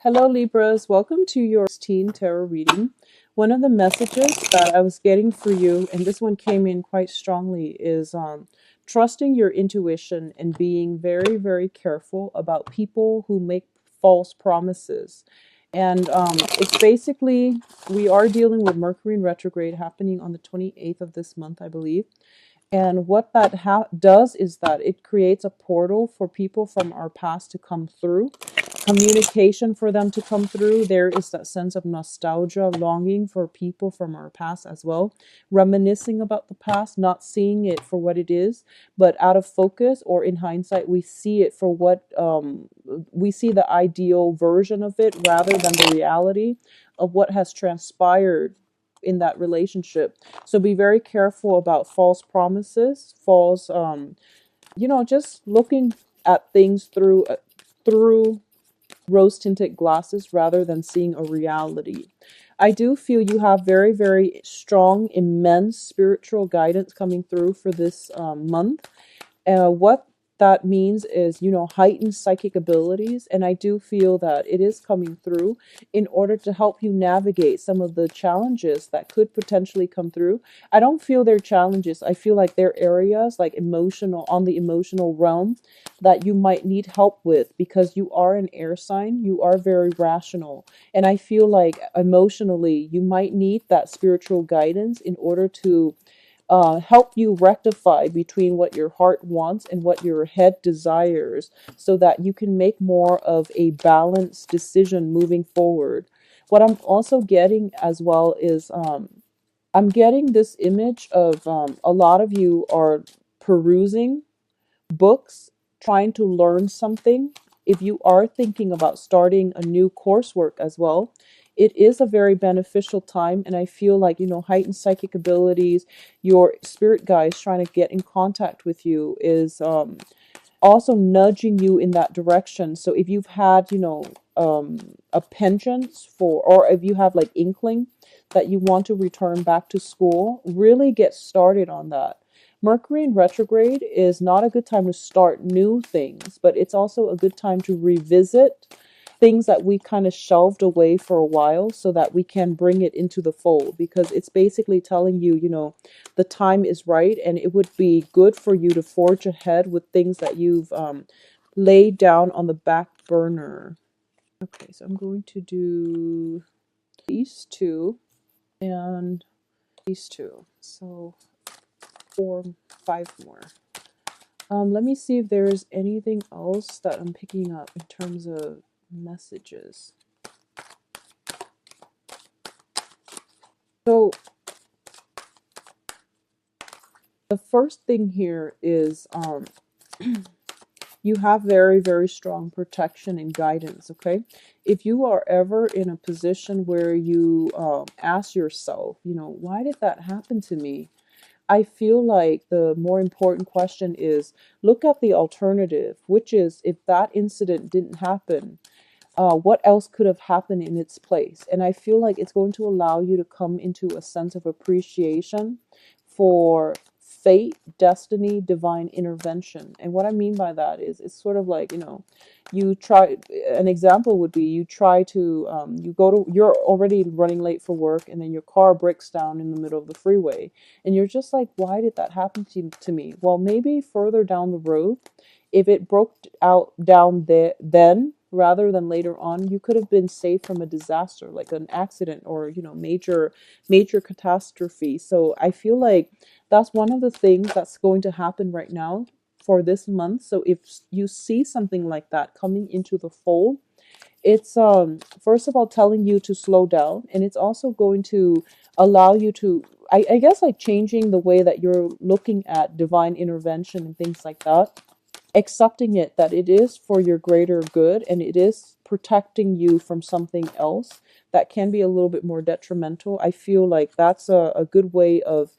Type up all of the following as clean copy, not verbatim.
Hello, Libras. Welcome to your 16 tarot reading. One of the messages that I was getting for you, and this one came in quite strongly, is trusting your intuition and being very, very careful about people who make false promises. And it's basically, we are dealing with Mercury in retrograde happening on the 28th of this month, I believe. And what that does is that it creates a portal for people from our past to come through, communication for them to come through. There is that sense of nostalgia, longing for people from our past as well, reminiscing about the past, not seeing it for what it is, but out of focus or in hindsight, we see it for what we see the ideal version of it rather than the reality of what has transpired in that relationship. So be very careful about false promises, false, just looking at things through rose tinted glasses rather than seeing a reality. I do feel you have very, very strong, immense spiritual guidance coming through for this month. What that means is, heightened psychic abilities. And I do feel that it is coming through in order to help you navigate some of the challenges that could potentially come through. I don't feel they're challenges. I feel like they're areas like on the emotional realm that you might need help with because you are an air sign. You are very rational. And I feel like emotionally, you might need that spiritual guidance in order to help you rectify between what your heart wants and what your head desires so that you can make more of a balanced decision moving forward. What I'm also getting as well is I'm getting this image of a lot of you are perusing books, trying to learn something. If you are thinking about starting a new coursework as well, it is a very beneficial time. And I feel like, heightened psychic abilities, your spirit guides trying to get in contact with you is also nudging you in that direction. So if you've had, a penchant for, or if you have like inkling that you want to return back to school, really get started on that. Mercury in retrograde is not a good time to start new things, but it's also a good time to revisit things that we kind of shelved away for a while so that we can bring it into the fold, because it's basically telling you, the time is right and it would be good for you to forge ahead with things that you've laid down on the back burner. Okay, so I'm going to do these two and these two. So 5 more. Let me see if there's anything else that I'm picking up in terms of messages. So the first thing here is you have very, very strong protection and guidance, okay? If you are ever in a position where you ask yourself, why did that happen to me? I feel like the more important question is look at the alternative, which is if that incident didn't happen, what else could have happened in its place? And I feel like it's going to allow you to come into a sense of appreciation for fate, destiny, divine intervention. And what I mean by that is it's sort of like, you try, an example would be you try to, you're already running late for work and then your car breaks down in the middle of the freeway. And you're just like, why did that happen to me? Well, maybe further down the road, if it broke out down there then rather than later on, you could have been saved from a disaster like an accident or major catastrophe. So I feel like that's one of the things that's going to happen right now for this month. So if you see something like that coming into the fold, it's first of all telling you to slow down, and it's also going to allow you to I guess like changing the way that you're looking at divine intervention and things like that, accepting it that it is for your greater good and it is protecting you from something else that can be a little bit more detrimental. I feel like that's a good way of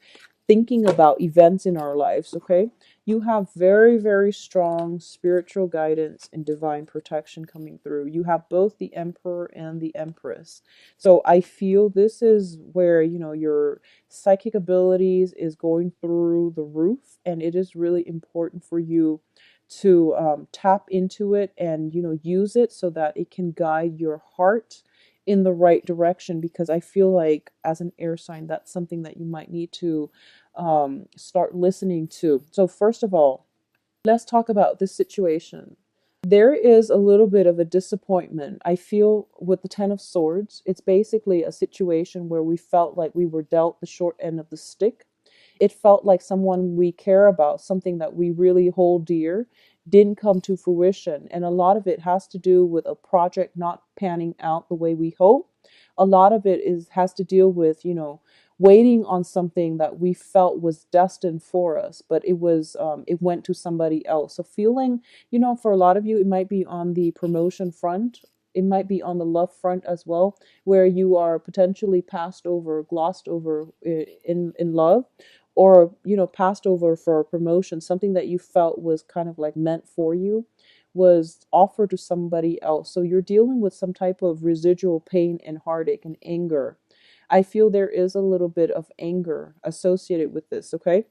thinking about events in our lives, okay? You have very, very strong spiritual guidance and divine protection coming through. You have both the Emperor and the Empress. So I feel this is where, your psychic abilities is going through the roof, and it is really important for you to tap into it and, use it so that it can guide your heart in the right direction. Because I feel like as an air sign, that's something that you might need to start listening to. So first of all, let's talk about this situation. There is a little bit of a disappointment. I feel with the Ten of Swords, it's basically a situation where we felt like we were dealt the short end of the stick. It felt like someone we care about, something that we really hold dear, didn't come to fruition. And a lot of it has to do with a project not panning out the way we hope. A lot of it has to deal with, waiting on something that we felt was destined for us, but it went to somebody else. So feeling, for a lot of you, it might be on the promotion front. It might be on the love front as well, where you are potentially passed over, glossed over in love, or passed over for a promotion. Something that you felt was kind of like meant for you was offered to somebody else. So you're dealing with some type of residual pain and heartache and anger. I feel there is a little bit of anger associated with this, okay?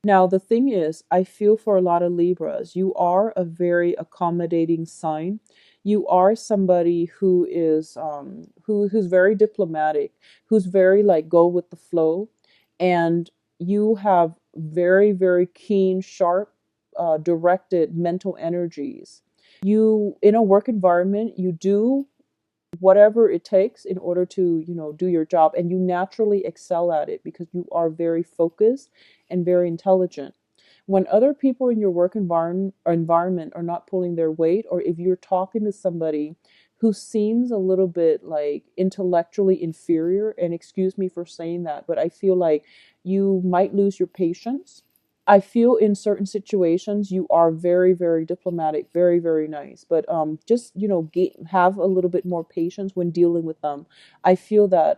Now, the thing is, I feel for a lot of Libras, you are a very accommodating sign. You are somebody who is who's very diplomatic, who's very like go with the flow, and you have very, very keen, sharp, directed mental energies. You, in a work environment, you do whatever it takes in order to, do your job, and you naturally excel at it because you are very focused and very intelligent. When other people in your work environment are not pulling their weight, or if you're talking to somebody who seems a little bit like intellectually inferior, and excuse me for saying that, but I feel like you might lose your patience. I feel in certain situations you are very, very diplomatic, very, very nice, but just have a little bit more patience when dealing with them. I feel that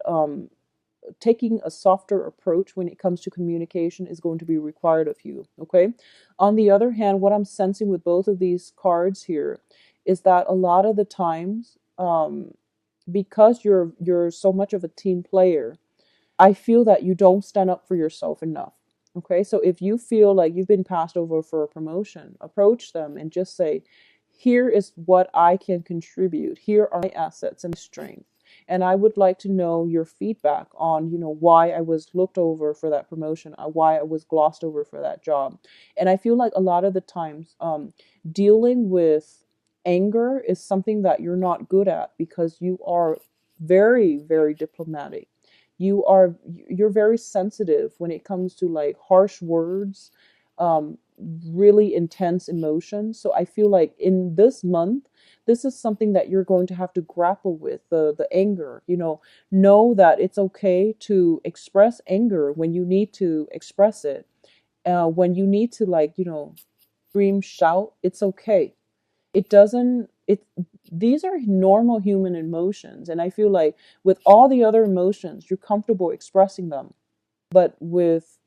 taking a softer approach when it comes to communication is going to be required of you. Okay. On the other hand, what I'm sensing with both of these cards here is that a lot of the times, because you're so much of a team player, I feel that you don't stand up for yourself enough. Okay, so if you feel like you've been passed over for a promotion, approach them and just say, here is what I can contribute. Here are my assets and strength. And I would like to know your feedback on, why I was looked over for that promotion, why I was glossed over for that job. And I feel like a lot of the times, dealing with anger is something that you're not good at because you are very, very diplomatic. You're very sensitive when it comes to like harsh words, um really intense emotions. So I feel like in this month, this is something that you're going to have to grapple with, the anger. Know that it's okay to express anger when you need to express it. When you need to, like, scream, shout, it's okay. It doesn't it These are normal human emotions, and I feel like with all the other emotions you're comfortable expressing them, but with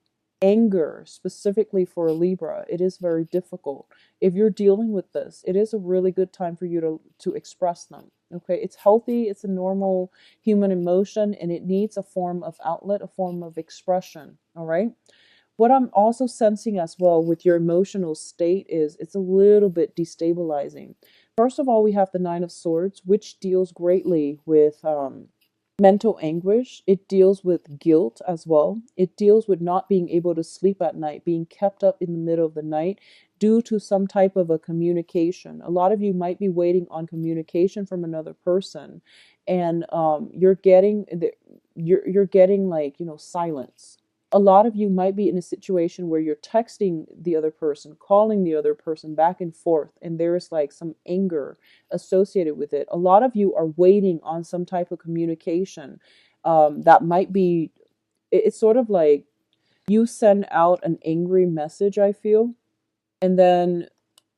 anger, specifically for a Libra, it is very difficult. If you're dealing with this, it is a really good time for you to express them. Okay, it's healthy, it's a normal human emotion, and it needs a form of outlet, a form of expression. All right. What I'm also sensing as well with your emotional state is it's a little bit destabilizing. First of all, we have the Nine of Swords, which deals greatly with mental anguish. It deals with guilt as well. It deals with not being able to sleep at night, being kept up in the middle of the night due to some type of a communication. A lot of you might be waiting on communication from another person, and you're getting like, silence. A lot of you might be in a situation where you're texting the other person, calling the other person back and forth, and there's like some anger associated with it. A lot of you are waiting on some type of communication that might be, it's sort of like you send out an angry message, I feel, and then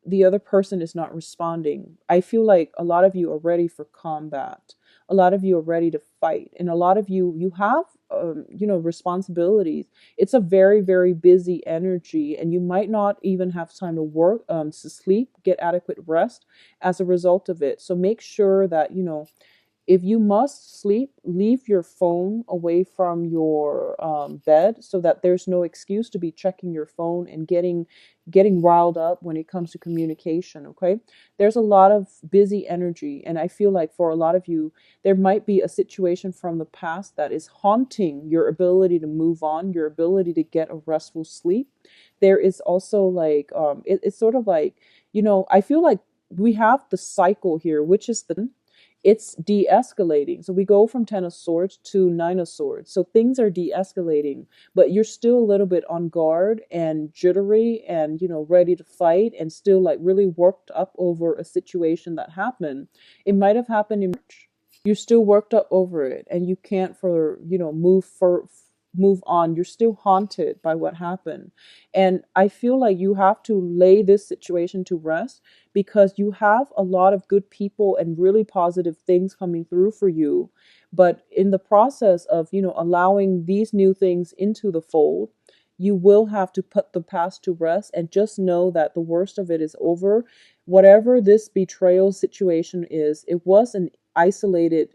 the other person is not responding. I feel like a lot of you are ready for combat. A lot of you are ready to fight, and a lot of you have responsibilities. It's a very, very busy energy, and you might not even have time to work, to sleep, get adequate rest as a result of it. So make sure that If you must sleep, leave your phone away from your bed so that there's no excuse to be checking your phone and getting riled up when it comes to communication. Okay, there's a lot of busy energy, and I feel like for a lot of you, there might be a situation from the past that is haunting your ability to move on, your ability to get a restful sleep. There is also like it's sort of like, I feel like we have the cycle here, which is it's de-escalating. So we go from 10 of swords to 9 of swords. So things are de-escalating, but you're still a little bit on guard and jittery and, ready to fight and still like really worked up over a situation that happened. It might have happened in March. You're still worked up over it and you can't move on. You're still haunted by what happened. And I feel like you have to lay this situation to rest because you have a lot of good people and really positive things coming through for you. But in the process of, allowing these new things into the fold, you will have to put the past to rest and just know that the worst of it is over. Whatever this betrayal situation is, it was an isolated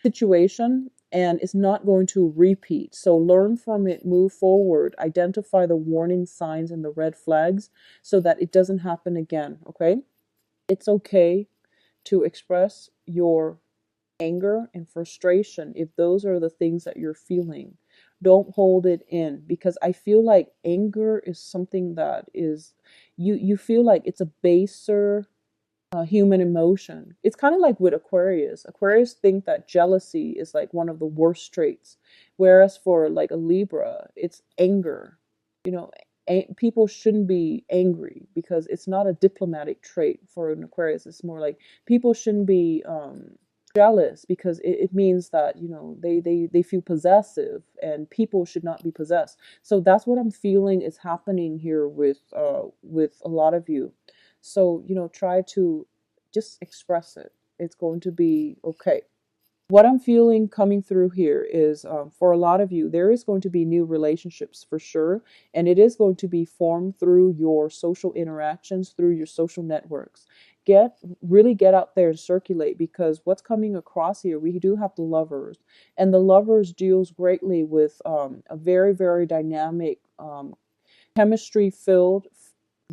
situation and it's not going to repeat. So learn from it, move forward, identify the warning signs and the red flags so that it doesn't happen again. Okay? It's okay to express your anger and frustration if those are the things that you're feeling. Don't hold it in because I feel like anger is something that is you feel like it's a baser human emotion. It's kind of like with Aquarius. Aquarius think that jealousy is like one of the worst traits, whereas for like a Libra, it's anger. You know, people shouldn't be angry because it's not a diplomatic trait for an Aquarius. It's more like people shouldn't be jealous because it means that they feel possessive and people should not be possessed. So that's what I'm feeling is happening here with a lot of you. So, try to just express it. It's going to be okay. What I'm feeling coming through here is for a lot of you, there is going to be new relationships for sure. And it is going to be formed through your social interactions, through your social networks. Really get out there and circulate because what's coming across here, we do have the lovers. And the lovers deals greatly with a very, very dynamic, chemistry filled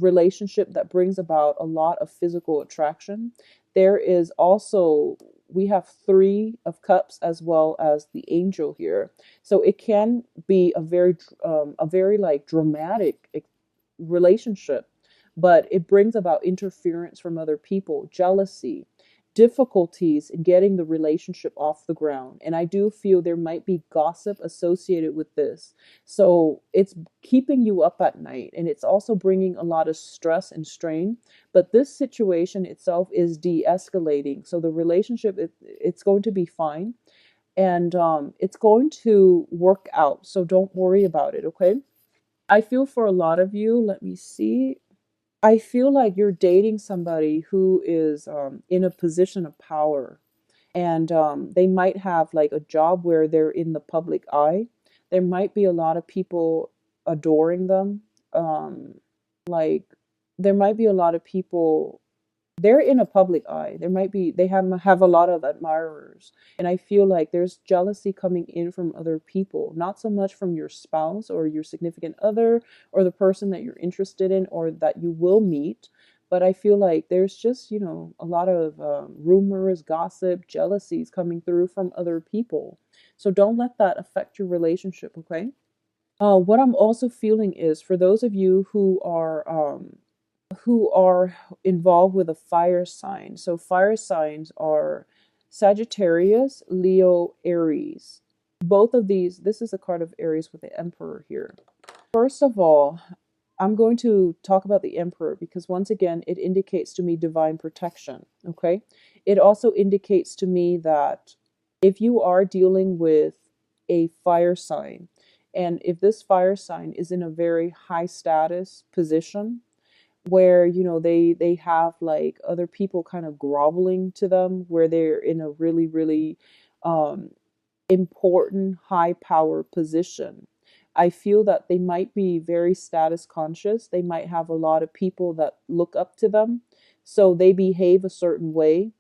relationship that brings about a lot of physical attraction. There is also, we have 3 of cups as well as the angel here. So it can be a very like dramatic relationship, but it brings about interference from other people, jealousy, difficulties in getting the relationship off the ground. And I do feel there might be gossip associated with this. So it's keeping you up at night and it's also bringing a lot of stress and strain. But this situation itself is de-escalating. So the relationship, it's going to be fine and it's going to work out. So don't worry about it, okay? I feel for a lot of you, let me see. I feel like you're dating somebody who is in a position of power and they might have like a job where they're in the public eye. There might be a lot of people adoring them. Like there might be a lot of people, they're in a public eye. They have a lot of admirers. And I feel like there's jealousy coming in from other people, not so much from your spouse or your significant other or the person that you're interested in or that you will meet. But I feel like there's just, a lot of rumors, gossip, jealousies coming through from other people. So don't let that affect your relationship, okay? What I'm also feeling is for those of you who are involved with a fire sign. So fire signs are Sagittarius, Leo, Aries. Both of these, this is a card of Aries with the Emperor here. First of all, I'm going to talk about the Emperor because once again, it indicates to me divine protection, okay? It also indicates to me that if you are dealing with a fire sign, and if this fire sign is in a very high status position, where they have like other people kind of groveling to them where they're in a really really um important high power position. I feel that they might be very status conscious. They might have a lot of people that look up to them, so they behave a certain way.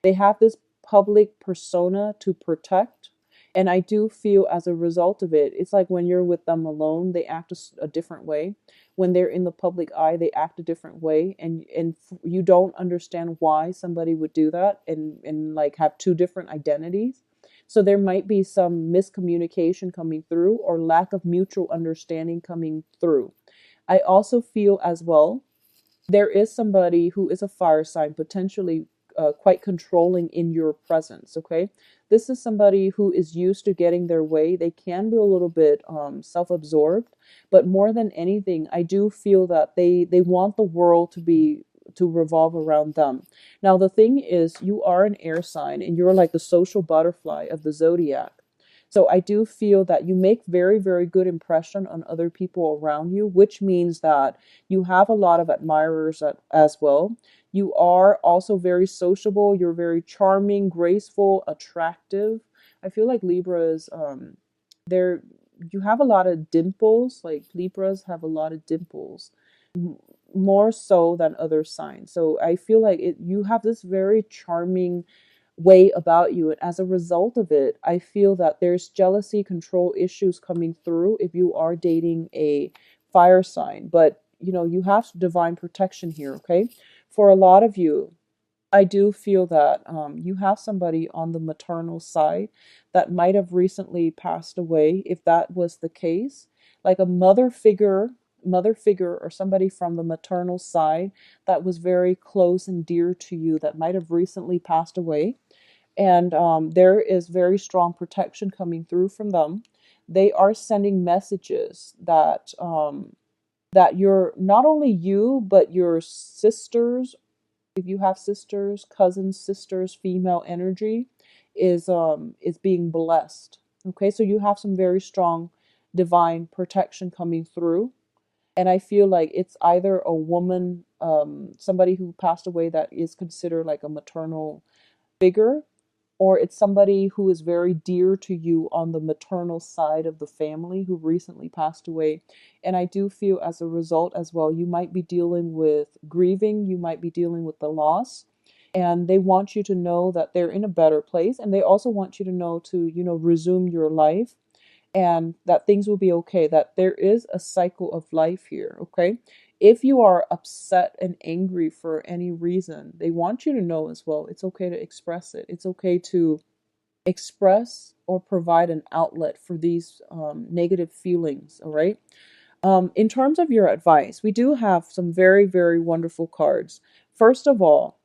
They have this public persona to protect. And I do feel as a result of it, it's like when you're with them alone, they act a different way. When they're in the public eye, they act a different way, and you don't understand why somebody would do that, and like have two different identities. So there might be some miscommunication coming through, or lack of mutual understanding coming through. I also feel as well there is somebody who is a fire sign, potentially quite controlling in your presence. Okay, this is somebody who is used to getting their way. They can be a little bit self-absorbed, but more than anything, I do feel that they want the world to revolve around them. Now the thing is, you are an air sign, and you're like the social butterfly of the zodiac. So I do feel that you make very, very good impression on other people around you, which means that you have a lot of admirers as well. You are also very sociable. You're very charming, graceful, attractive. I feel like Libras, they're you have a lot of dimples. Like Libras have a lot of dimples, more so than other signs. So I feel like you have this very charming way about you, and as a result of it, I feel that there's jealousy, control issues coming through if you are dating a fire sign. But you have divine protection here. Okay, for a lot of you, I do feel that you have somebody on the maternal side that might have recently passed away. If that was the case, like a mother figure or somebody from the maternal side that was very close and dear to you that might have recently passed away. And there is very strong protection coming through from them. They are sending messages that you're not only you, but your sisters, if you have sisters, cousins, sisters, female energy is being blessed. Okay, so you have some very strong divine protection coming through. And I feel like it's either a woman, somebody who passed away that is considered like a maternal figure, or it's somebody who is very dear to you on the maternal side of the family who recently passed away. And I do feel as a result as well, you might be dealing with grieving, you might be dealing with the loss. And they want you to know that they're in a better place. And they also want you to know to, resume your life, and that things will be okay, that there is a cycle of life here. Okay, if you are upset and angry for any reason, they want you to know as well, it's okay to express it. It's okay to express or provide an outlet for these negative feelings. All right, in terms of your advice, we do have some very, very wonderful cards. First of all,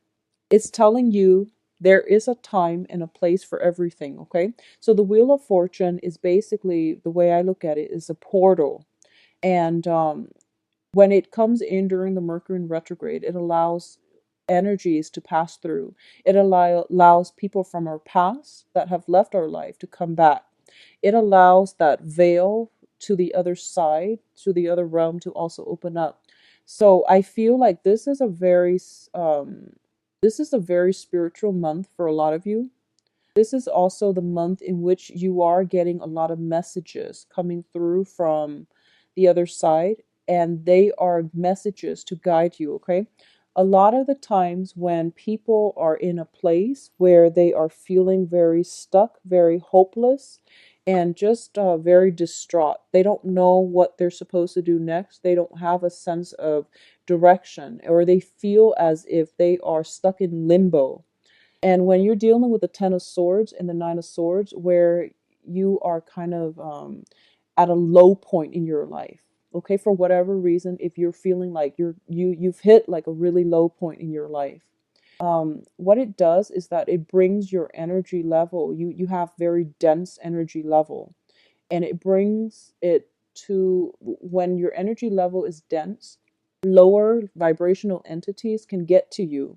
it's telling you there is a time and a place for everything. Okay, so the Wheel of Fortune is basically, the way I look at it, is a portal. And when it comes in during the Mercury in retrograde, it allows energies to pass through. It allows people from our past that have left our life to come back. It allows that veil to the other side, to the other realm, to also open up. So I feel like this is a very spiritual month for a lot of you. This is also the month in which you are getting a lot of messages coming through from the other side, and they are messages to guide you. Okay, a lot of the times when people are in a place where they are feeling very stuck, very hopeless, and just very distraught, they don't know what they're supposed to do next. They don't have a sense of direction, or they feel as if they are stuck in limbo. And when you're dealing with the Ten of Swords and the Nine of Swords, where you are kind of at a low point in your life, okay, for whatever reason, if you're feeling like you've hit like a really low point in your life, what it does is that it brings your energy level. You have very dense energy level, and it brings it to, when your energy level is dense, lower vibrational entities can get to you,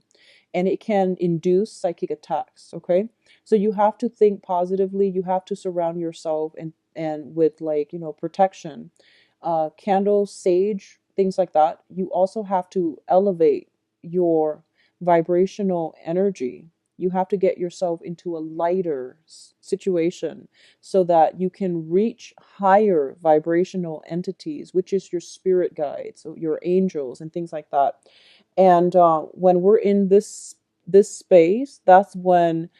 and it can induce psychic attacks. Okay, so you have to think positively. You have to surround yourself and with, like, protection, candles, sage, things like that. You also have to elevate your vibrational energy. You have to get yourself into a lighter situation so that you can reach higher vibrational entities, which is your spirit guides, so your angels and things like that. And when we're in this space, that's when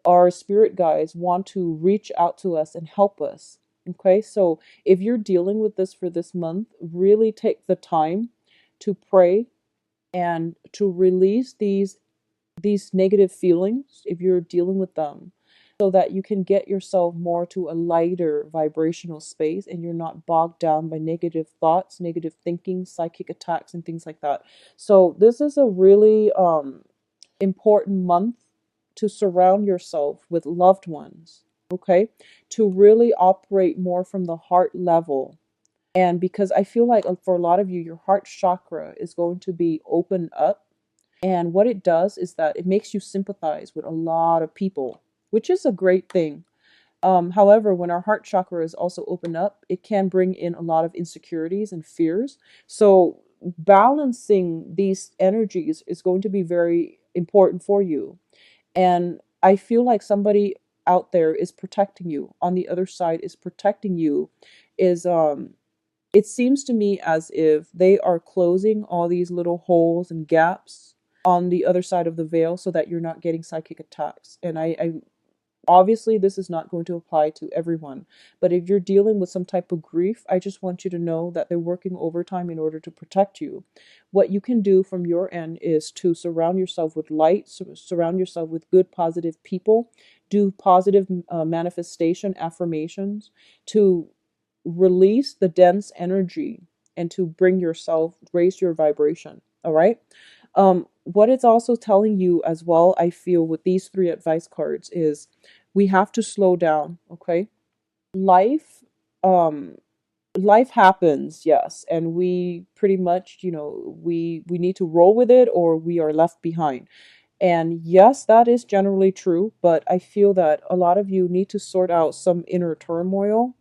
our spirit guides want to reach out to us and help us. Okay, so if you're dealing with this for this month, really take the time to pray and to release these negative feelings if you're dealing with them, so that you can get yourself more to a lighter vibrational space and you're not bogged down by negative thoughts, negative thinking, psychic attacks, and things like that. So this is a really important month to surround yourself with loved ones, okay? To really operate more from the heart level. And because I feel like for a lot of you, your heart chakra is going to be opened up. And what it does is that it makes you sympathize with a lot of people, which is a great thing. However, when our heart chakra is also opened up, it can bring in a lot of insecurities and fears. So balancing these energies is going to be very important for you. And I feel like somebody out there is protecting you. On the other side is protecting you. Is It seems to me as if they are closing all these little holes and gaps on the other side of the veil so that you're not getting psychic attacks. And I obviously this is not going to apply to everyone, but if you're dealing with some type of grief, I just want you to know that they're working overtime in order to protect you. What you can do from your end is to surround yourself with light, surround yourself with good positive people, do positive manifestation affirmations to release the dense energy and to bring yourself, raise your vibration. All right. What it's also telling you as well, I feel, with these three advice cards is we have to slow down. Okay. Life, um, life happens, yes, and we pretty much, we need to roll with it or we are left behind. And yes, that is generally true, but I feel that a lot of you need to sort out some inner turmoil,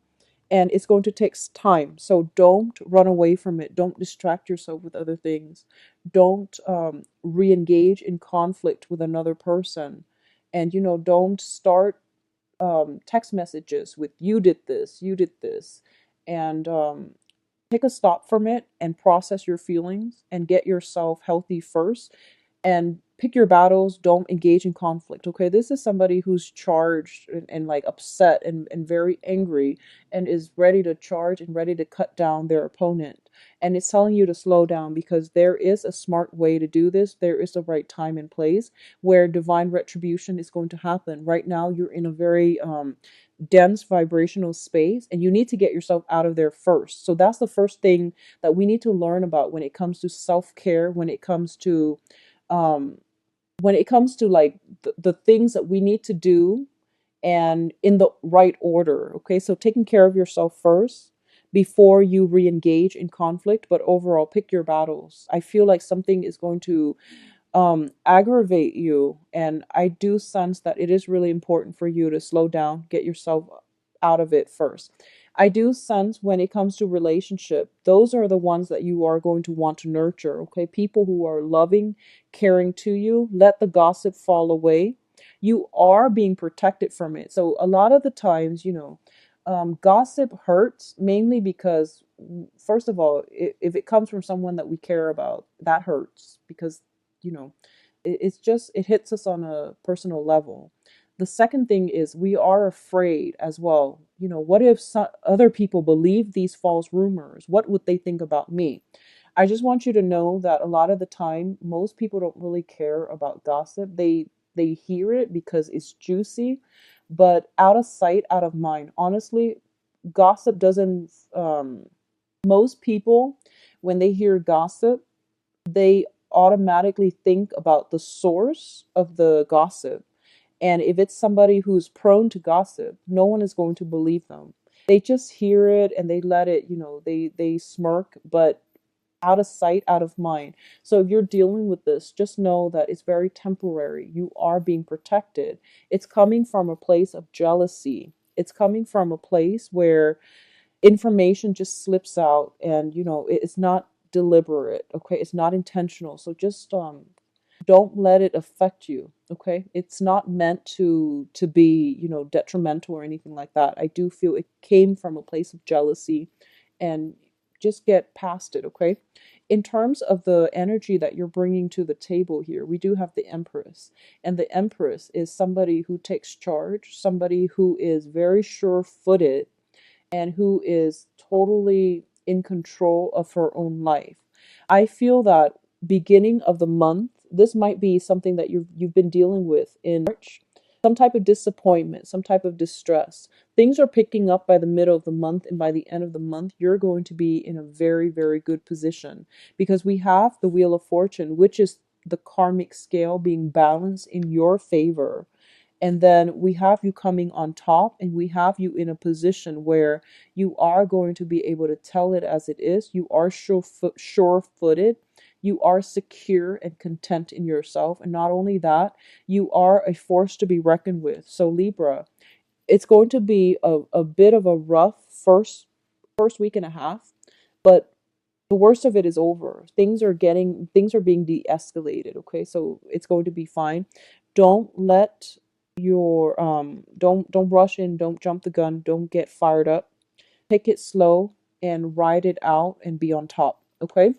and it's going to take time. So don't run away from it. Don't distract yourself with other things. Don't re-engage in conflict with another person. And, don't start text messages with you did this. And take a stop from it and process your feelings and get yourself healthy first, and pick your battles. Don't engage in conflict. Okay, this is somebody who's charged and like upset and very angry and is ready to charge and ready to cut down their opponent. And it's telling you to slow down because there is a smart way to do this. There is the right time and place where divine retribution is going to happen. Right now you're in a very dense vibrational space and you need to get yourself out of there first. So that's the first thing that we need to learn about when it comes to self-care, um when it comes to like the things that we need to do and in the right order. Okay, so taking care of yourself first before you re-engage in conflict, but overall pick your battles. I feel like something is going to aggravate you, and I do sense that it is really important for you to slow down, get yourself out of it first. I do sense when it comes to relationship, those are the ones that you are going to want to nurture. Okay, people who are loving, caring to you. Let the gossip fall away. You are being protected from it. So a lot of the times, gossip hurts mainly because, first of all, if it comes from someone that we care about, that hurts because, you know, it hits us on a personal level. The second thing is we are afraid as well. What if other people believe these false rumors? What would they think about me? I just want you to know that a lot of the time, most people don't really care about gossip. They hear it because it's juicy, but out of sight, out of mind. Honestly, gossip doesn't. Most people, when they hear gossip, they automatically think about the source of the gossip. And if it's somebody who's prone to gossip, no one is going to believe them. They just hear it and they let it, they smirk, but out of sight, out of mind. So if you're dealing with this, just know that it's very temporary. You are being protected. It's coming from a place of jealousy. It's coming from a place where information just slips out and it's not deliberate. Okay, it's not intentional. So just don't let it affect you. Okay, it's not meant to be detrimental or anything like that. I do feel it came from a place of jealousy, and just get past it, okay? In terms of the energy that you're bringing to the table here, we do have the Empress. And the Empress is somebody who takes charge, somebody who is very sure-footed, and who is totally in control of her own life. I feel that beginning of the month, this might be something that you've been dealing with in March, some type of disappointment, some type of distress. Things are picking up by the middle of the month, and by the end of the month, you're going to be in a very, very good position because we have the Wheel of Fortune, which is the karmic scale being balanced in your favor. And then we have you coming on top, and we have you in a position where you are going to be able to tell it as it is. You are sure-footed. You are secure and content in yourself. And not only that, you are a force to be reckoned with. So Libra, it's going to be a bit of a rough first week and a half, but the worst of it is over. Things are being de-escalated, okay? So it's going to be fine. Don't let your don't rush in, don't jump the gun, don't get fired up. Take it slow and ride it out and be on top, okay?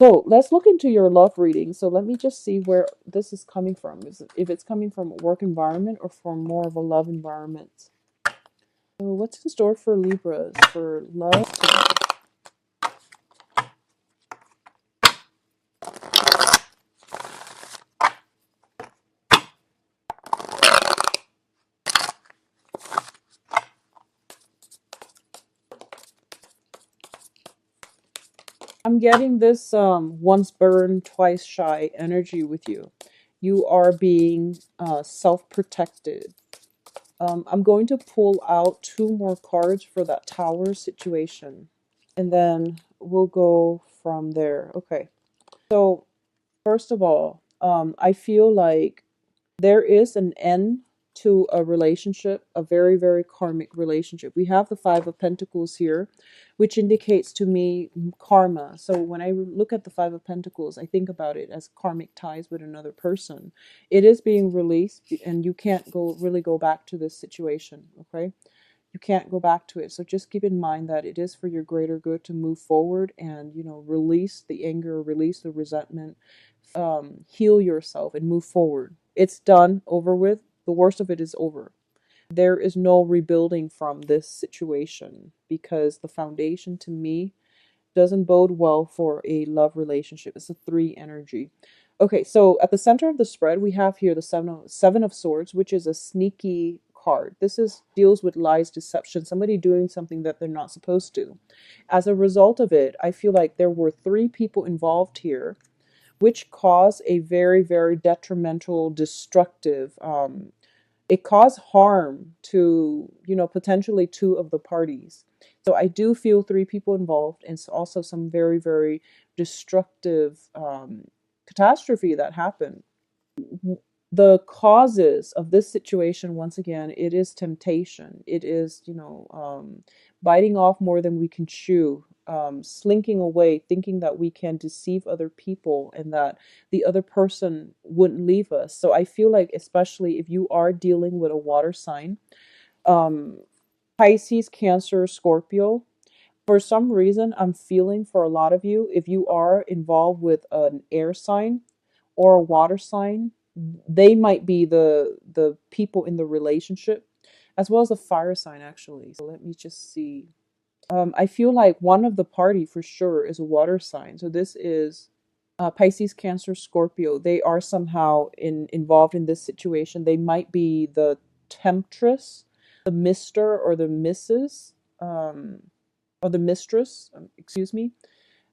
So let's look into your love reading. So let me just see where this is coming from. If it's coming from a work environment or from more of a love environment. So what's in store for Libras for love today? I'm getting this once burned, twice shy energy with you. You are being self-protected. I'm going to pull out two more cards for that tower situation. And then we'll go from there. Okay. So, first of all, I feel like there is an end to a relationship, a very, very karmic relationship. We have the Five of Pentacles here, which indicates to me karma. So when I look at the Five of Pentacles, I think about it as karmic ties with another person. It is being released, and you can't really go back to this situation, okay? You can't go back to it. So just keep in mind that it is for your greater good to move forward and, release the anger, release the resentment, heal yourself and move forward. It's done, over with. The worst of it is over. There is no rebuilding from this situation because the foundation to me doesn't bode well for a love relationship. It's a 3 energy. Okay, so at the center of the spread, we have here the seven of Swords, which is a sneaky card. This deals with lies, deception, somebody doing something that they're not supposed to. As a result of it, I feel like there were 3 people involved here, which caused a very, very detrimental, destructive, it caused harm to, potentially 2 of the parties. So I do feel 3 people involved, and also some very, very destructive catastrophe that happened. The causes of this situation, once again, it is temptation. It is, biting off more than we can chew, slinking away, thinking that we can deceive other people and that the other person wouldn't leave us. So I feel like, especially if you are dealing with a water sign, um, Pisces, Cancer, Scorpio, for some reason, I'm feeling for a lot of you, if you are involved with an air sign or a water sign, they might be the people in the relationship, as well as a fire sign, actually. So let me just see. I feel like one of the party for sure is a water sign. So this is Pisces, Cancer, Scorpio. They are somehow involved in this situation. They might be the temptress, the Mister or the Mrs. Or the mistress. Excuse me.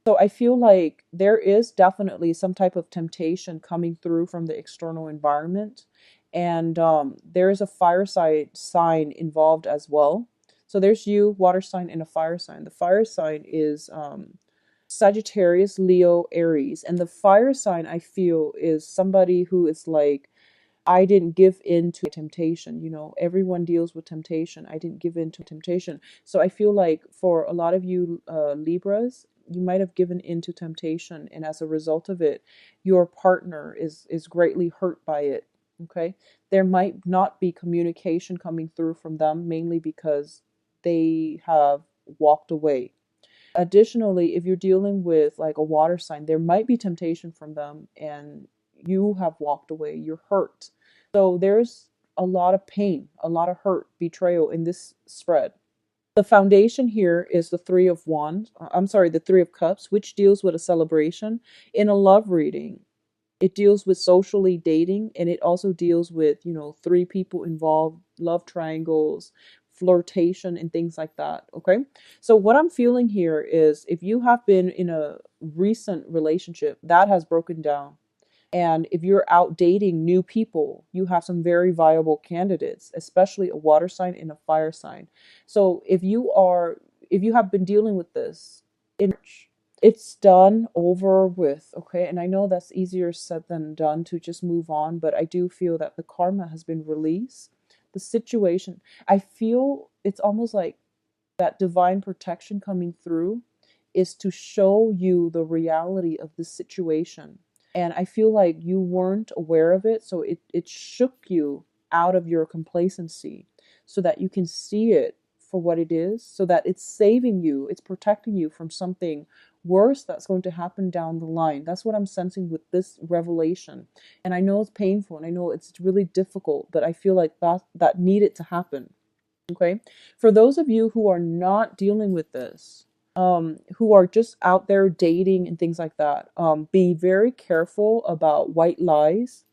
So I feel like there is definitely some type of temptation coming through from the external environment. And there is a fire sign involved as well. So there's you, water sign, and a fire sign. The fire sign is Sagittarius, Leo, Aries. And the fire sign, I feel, is somebody who is like, I didn't give in to temptation. Everyone deals with temptation. I didn't give in to temptation. So I feel like for a lot of you Libras, you might have given in to temptation. And as a result of it, your partner is greatly hurt by it. Okay. There might not be communication coming through from them, mainly because they have walked away. Additionally, if you're dealing with like a water sign, there might be temptation from them and you have walked away, you're hurt. So there's a lot of pain, a lot of hurt, betrayal in this spread. The foundation here is the Three of Wands. I'm sorry, the Three of Cups, which deals with a celebration. In a love reading, it deals with socially dating, and it also deals with, three people involved, love triangles, flirtation, and things like that. Okay. So, what I'm feeling here is if you have been in a recent relationship that has broken down, and if you're out dating new people, you have some very viable candidates, especially a water sign and a fire sign. So if you have been dealing with this in it's done over with, okay? And I know that's easier said than done to just move on, but I do feel that the karma has been released. The situation, I feel it's almost like that divine protection coming through is to show you the reality of the situation. And I feel like you weren't aware of it, so it shook you out of your complacency so that you can see it for what it is, so that it's saving you, it's protecting you from something worse that's going to happen down the line. That's what I'm sensing with this revelation. And I know it's painful and I know it's really difficult, but I feel like that needed to happen. Okay. For those of you who are not dealing with this, who are just out there dating and things like that, be very careful about white lies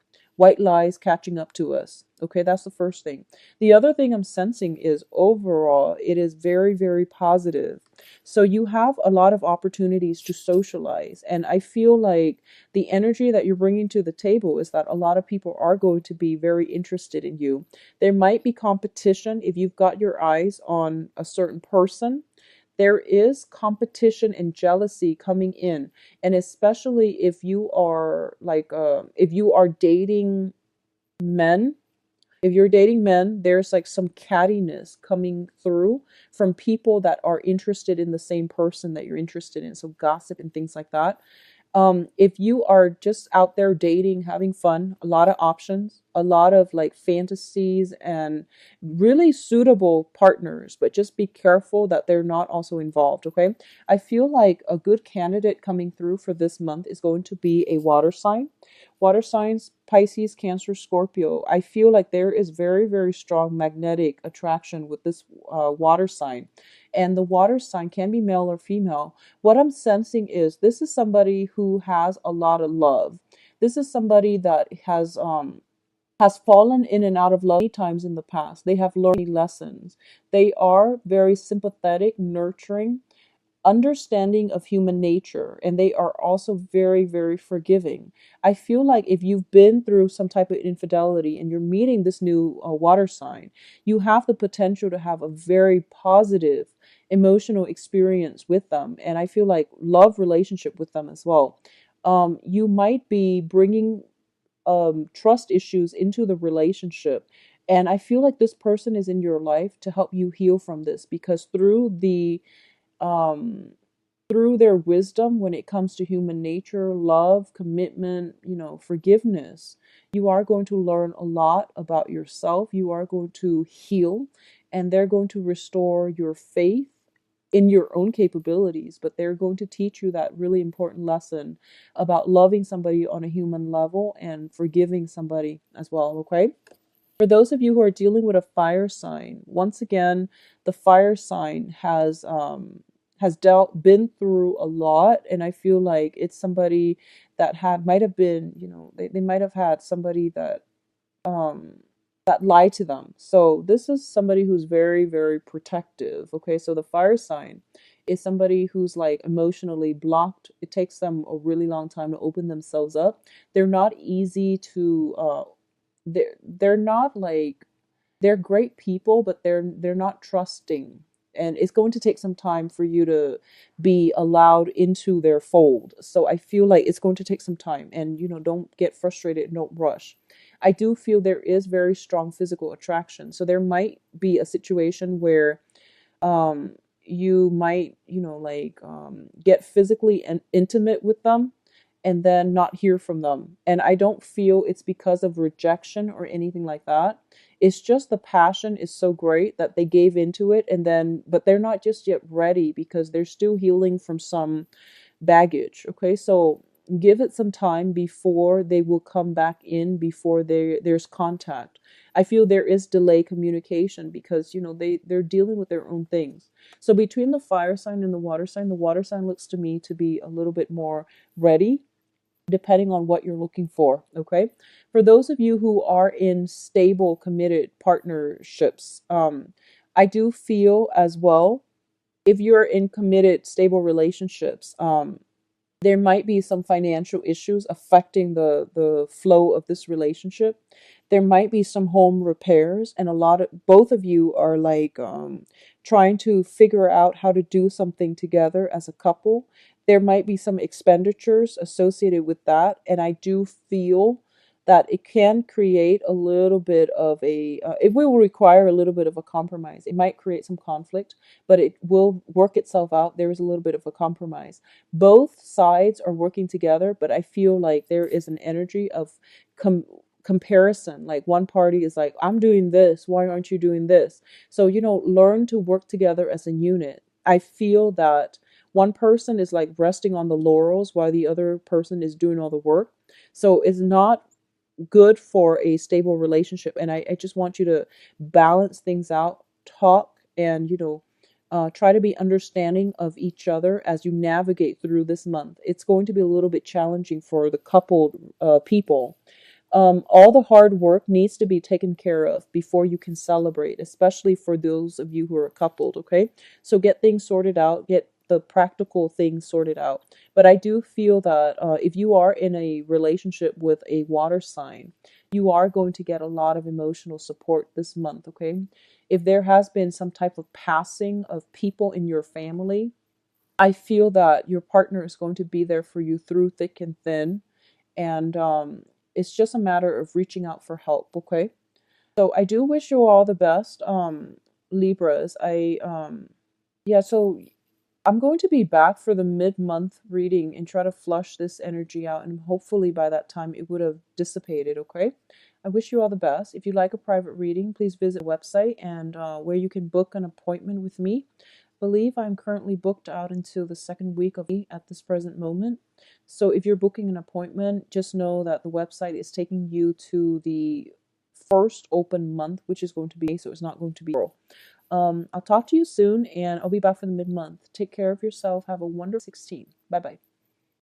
catching up to us. Okay, that's the first thing. The other thing I'm sensing is overall, it is very, very positive. So you have a lot of opportunities to socialize. And I feel like the energy that you're bringing to the table is that a lot of people are going to be very interested in you. There might be competition if you've got your eyes on a certain person. There is competition and jealousy coming in, and especially if you are like if you are dating men, if you're dating men, there's like some cattiness coming through from people that are interested in the same person that you're interested in, so gossip and things like that. If you are just out there dating, having fun, a lot of options, a lot of like fantasies and really suitable partners, but just be careful that they're not also involved, okay? I feel like a good candidate coming through for this month is going to be a water sign. Water signs, Pisces, Cancer, Scorpio. I feel like there is very, very strong magnetic attraction with this water sign. And the water sign can be male or female. What I'm sensing is this is somebody who has a lot of love. This is somebody that has fallen in and out of love many times in the past. They have learned lessons. They are very sympathetic, nurturing, understanding of human nature, and they are also very, very forgiving. I feel like if you've been through some type of infidelity and you're meeting this new water sign, you have the potential to have a very positive emotional experience with them, and I feel like love relationship with them as well. You might be bringing trust issues into the relationship, and I feel like this person is in your life to help you heal from this, because um, through their wisdom when it comes to human nature, love, commitment, forgiveness, you are going to learn a lot about yourself. You are going to heal, and they're going to restore your faith in your own capabilities, but they're going to teach you that really important lesson about loving somebody on a human level and forgiving somebody as well, okay? For those of you who are dealing with a fire sign, once again, the fire sign has been through a lot, and I feel like it's somebody that had might have been, they might have had somebody um that lied to them. So this is somebody who's very, very protective. Okay, so the fire sign is somebody who's like emotionally blocked. It takes them a really long time to open themselves up. They're not easy to they're not like they're great people, but they're not trusting. And it's going to take some time for you to be allowed into their fold. So I feel like it's going to take some time, and don't get frustrated and don't rush. I do feel there is very strong physical attraction. So there might be a situation where um you might get physically and intimate with them and then not hear from them. And I don't feel it's because of rejection or anything like that. It's just the passion is so great that they gave into it, and then, but they're not just yet ready because they're still healing from some baggage. Okay, so give it some time before they will come back in, before there's contact. I feel there is delay communication because they're dealing with their own things. So between the fire sign and the water sign looks to me to be a little bit more ready, depending on what you're looking for. Okay, for those of you who are in stable committed partnerships, I do feel as well, if you're in committed stable relationships, there might be some financial issues affecting the flow of this relationship. There might be some home repairs, and a lot of both of you are like trying to figure out how to do something together as a couple. There might be some expenditures associated with that, and I do feel that it can create a little bit of it will require a little bit of a compromise. It might create some conflict, but it will work itself out. There is a little bit of a compromise. Both sides are working together, but I feel like there is an energy of comparison. Like one party is like, I'm doing this, why aren't you doing this? So learn to work together as a unit. I feel that one person is like resting on the laurels while the other person is doing all the work. So it's not good for a stable relationship, and I just want you to balance things out, talk, and try to be understanding of each other as you navigate through this month. It's going to be a little bit challenging for the coupled people. All the hard work needs to be taken care of before you can celebrate, especially for those of you who are coupled, okay? So get things sorted out, get the practical things sorted out. But I do feel that if you are in a relationship with a water sign, you are going to get a lot of emotional support this month, okay? If there has been some type of passing of people in your family, I feel that your partner is going to be there for you through thick and thin. And it's just a matter of reaching out for help, okay? So I do wish you all the best, Libras. Yeah, so I'm going to be back for the mid-month reading and try to flush this energy out, and hopefully by that time it would have dissipated, okay? I wish you all the best. If you'd like a private reading, please visit the website and where you can book an appointment with me. I believe I'm currently booked out until the second week of May at this present moment. So if you're booking an appointment, just know that the website is taking you to the first open month, which is going to be, so it's not going to be April. I'll talk to you soon, and I'll be back for the mid-month. Take care of yourself. Have a wonderful 16. Bye-bye.